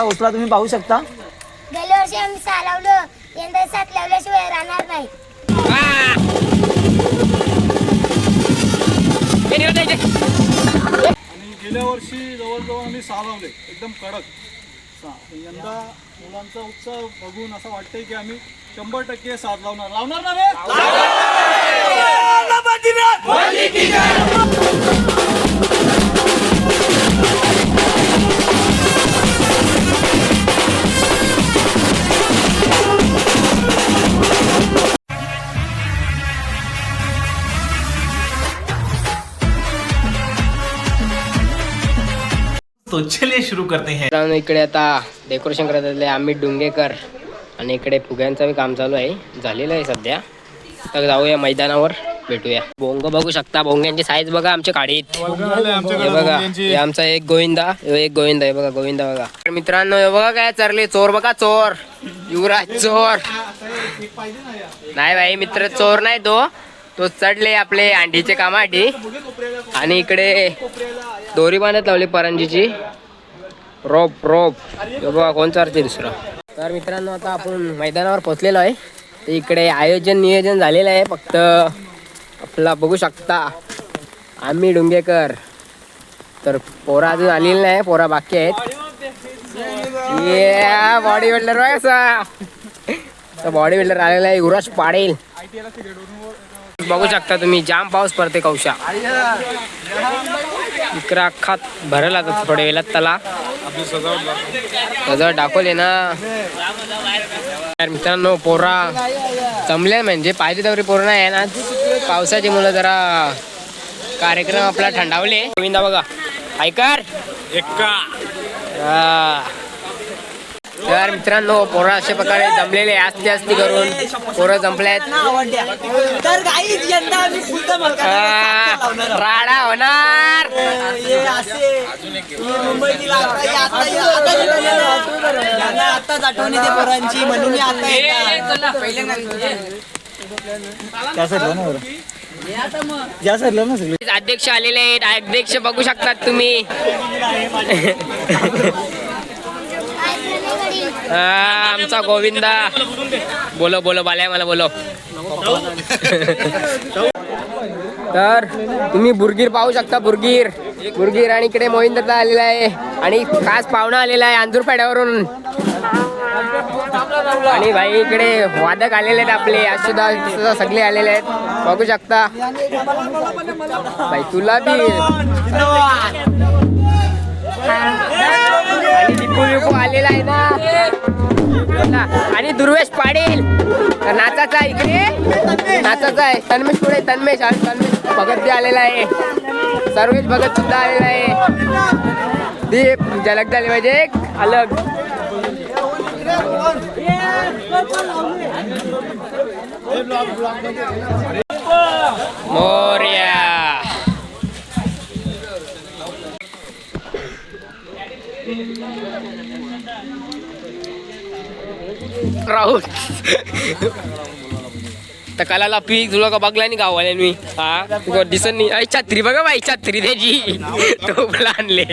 उचला तुम्ही पाहू शकता। गेल्या वर्षी आम्ही 6 लावलं, यंदा 7 लावल्याशिवाय राहणार नाही। आणि गेल्या वर्षी जवळजवळ आम्ही 6 लावले, एकदम कडक 6। यंदा मुलांचा उत्साह बघून असं वाटतंय की आम्ही 100% 7 लावणार ना रे? तो चलिए शुरू करते हैं। इकडे आता डेकोरेशन करत असले आम्ही डुंगेकर आणि इकडे फुग्यांचं बी काम चालू आहे, झालेलं आहे सध्या। तर जाऊया मैदानावर, भेटूया। बोंग बघू शकता, बोंग्यांची साईज बघा आमच्या काडीत। हे बघा, हे आमचा एक गोविंदा, एक गोविंदा आहे बघा, गोविंदा बघा। तर मित्रांनो हे बघा काय चालले, चोर बघा, चोर युवराज चोर। नाही भाई मित्र, चोर नाही तो चढले आपले अंडीचे कामासाठी। आणि इकडे दोरी बांधत लावली परांजीची, रोप हे बघा कोण चारते दुसरं। तर मित्रांनो आता आपण मैदानावर पोहोचलेलो आहे। तर इकडे नियोजन झालेलं आहे, फक्त आपला बघू शकता आम्ही डुंगेकर। तर पोरा अजून आलेली नाही, पोरा बाकी आहेत। बॉडी बिल्डर बघा, बॉडी बिल्डर आलेला आहे युवराज पाटील। बघू शकता तुम्ही, जाम पाऊस पडते कौशा। इकडे अख्खा भरला आता थोड्या वेळात त्याला सजावट दाखवले ना। मित्रांनो पोरा जमले, म्हणजे पाहिजे तेवढी पोरं नाही आहे ना, पावसाची मुलं जरा कार्यक्रम आपला थंडावले। गोविंदा बघा, ऐकर एक्का। तर मित्रांनो पोरं अशा प्रकारे जमलेले, जास्ती करून पोरं जमलेत। तर गाईज यंदा आम्ही राडा होणार। आताच आठवण येते पोरांची, म्हणून अध्यक्ष आलेले आहेत, अध्यक्ष बघू शकतात तुम्ही। आमचा गोविंदा, बोलो बाल्या मला बोलो। तर तुम्ही बुरगीर पाहू शकता, बुरगीर आणि इकडे मोहिंदरला आलेला आहे, आणि खास पाहुणा आलेला आहे अंजूर पेड्यावरून। आणि भाई इकडे वादक आलेले आहेत आपले, अशुदा सगळे आलेले आहेत, बघू शकता भाई। तुला बी आणि दीपू आलेला आहे ना, आणि दुर्वेश पाटील नाचाचा, इकडे नाचाचा आहे तन्मेश पुढे, तन्मेश भगत बी आलेला आहे, सर्वेश भगत सुद्धा आलेला आहे। दीप झलक झाली पाहिजे एक अलग। मोरया राहुल तर कालाला पीक तुला का बघला नाही गावाला मी। हा तुला दिसत नाही, छत्री बघा बाई, छत्री त्याची टोपला आणले।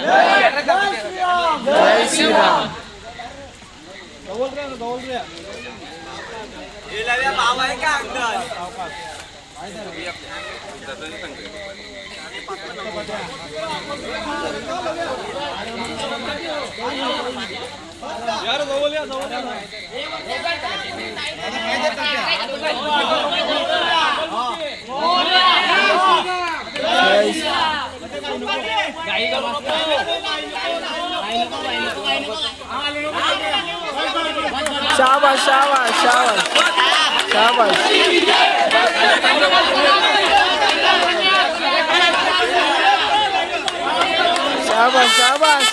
जय श्रीराम. जवळ रे जवळ रे यार जवळ या जवळ या. शाबाश शाबाश शाबाश शाबाश. शाबाश शाबाश.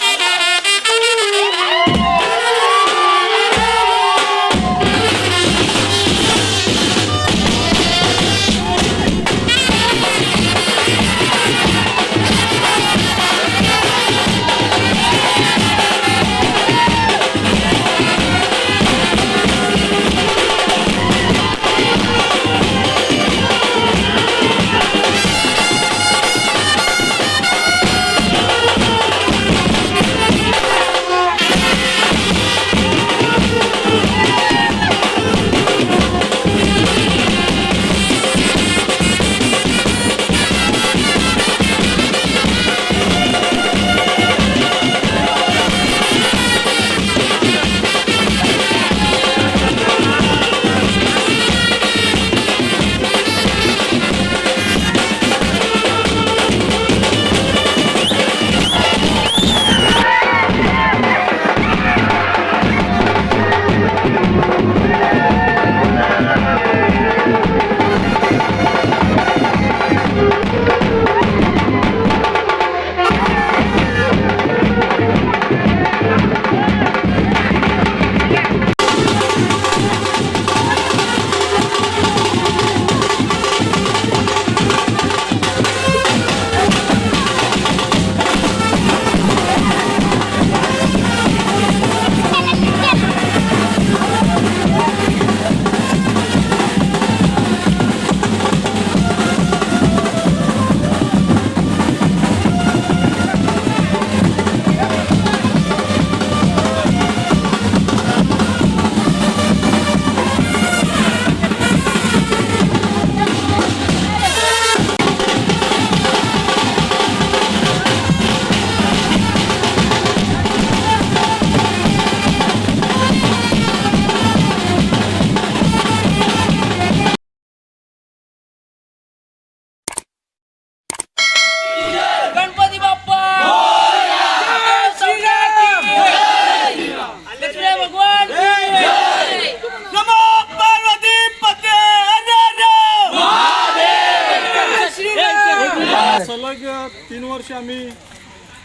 सलग 3 वर्ष आम्ही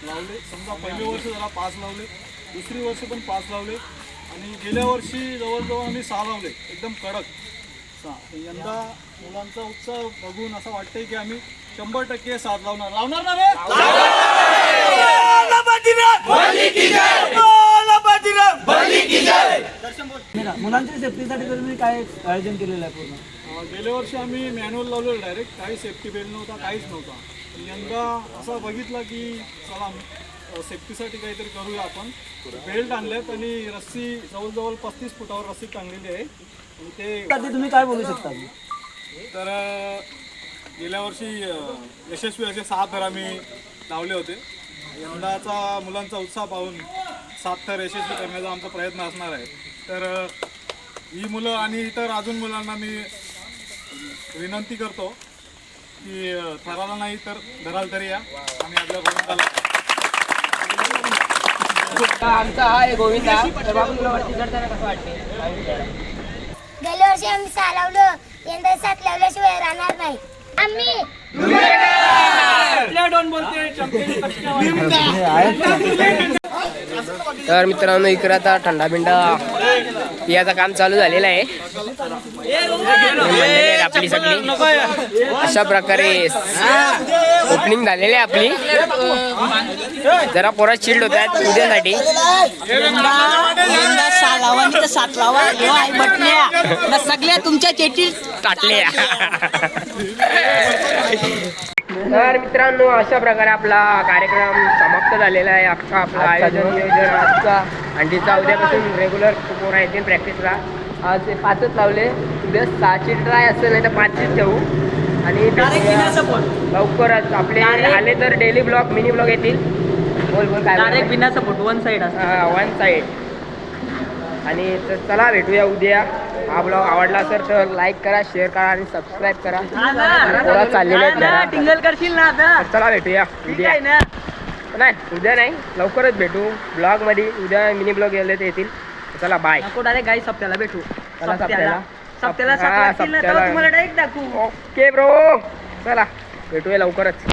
लावले. समजा पहिली वर्ष जरा 5 लावले, दुसरी वर्ष पण 5 लावले आणि गेल्या वर्षी जवळजवळ आम्ही 6 लावले एकदम कडक 6. यंदा मुलांचा उत्साह बघून असं वाटतंय की आम्ही 100% 7 लावणार ना रे? मुलांच्या सेफ्टीसाठी तुम्ही काय आयोजन केलेलं आहे पूर्ण? गेल्या वर्षी आम्ही मॅन्युअल लावलेलं डायरेक्ट. काही सेफ्टी बेल्ट नव्हता, काहीच नव्हता. यंदा असं बघितलं की चला सेफ्टीसाठी काहीतरी करूया आपण. बेल्ट आणल्यात आणि रस्सी जवळजवळ 35 फुटावर रस्सी टांगलेली आहे आणि ते तुम्ही काय बोलू शकता? तर गेल्या वर्षी यशस्वी असे 7 थर आम्ही लावले होते. यंदाचा मुलांचा उत्साह पाहून 7 थर यशस्वी करण्याचा आमचा प्रयत्न असणार आहे. तर ही मुलं आणि इतर अजून मुलांना मी विनंती करतो की थराला नाही तर धराल तरी या आणि आपल्या गोविंदाला. आमचा हा आहे गोविंदा. तर बाबू तुला वरती चढताना कसं वाटते? गेल्या वर्षी आम्ही 6 लावलं, यंदा 7 लावल्याशिवाय राहणार नाही. आम्ही तर मित्रांनो इकडे आता थंडा बिंडा पियाचं काम चालू झालेलं आहे. मंडळी आहे आपली सगळी. अशा प्रकारे ओपनिंग झालेली आहे आपली. जरा पोरा चिल्ड होत आहेत उद्यासाठी. यंदा 6 लावा आणि तर 7 लावा. आई बटण्या सगळ्या तुमच्या चेटी टाटले. तर मित्रांनो अशा प्रकारे आपला कार्यक्रम समाप्त झालेला आहे. अख्खा आपलं आयोजन नियोजन आजचा आणि तिचा उद्यापासून रेग्युलर पोरं येतील प्रॅक्टिसला. आज ते 5च लावले, उद्या 6ची ट्राय असेल नाही तर 5चीच ठेवू. आणि लवकरच आपले आले तर डेली ब्लॉग मिनी ब्लॉग येतील. बोल काय डायरेक्ट बिना support one side one side. आणि तर चला भेटूया उद्या. हा ब्लॉग आवडला असेल तर लाईक करा, शेअर करा आणि सबस्क्राईब करा. पोरं चाललेले आहेत घरात. टिंगल करशील ना आता. तर चला भेटूया उद्या. नाही उद्या नाही, लवकरच भेटू ब्लॉगमध्ये. उद्या मिनी ब्लॉग येतील. चला बाय. नको डायरेक्ट गाई सप्त्याला भेटू. चला सप्त्याला. सप्त्याला हा, तुम्हाला डायरेक्ट दाखवू. ओके ब्रो, चला भेटूया लवकरच.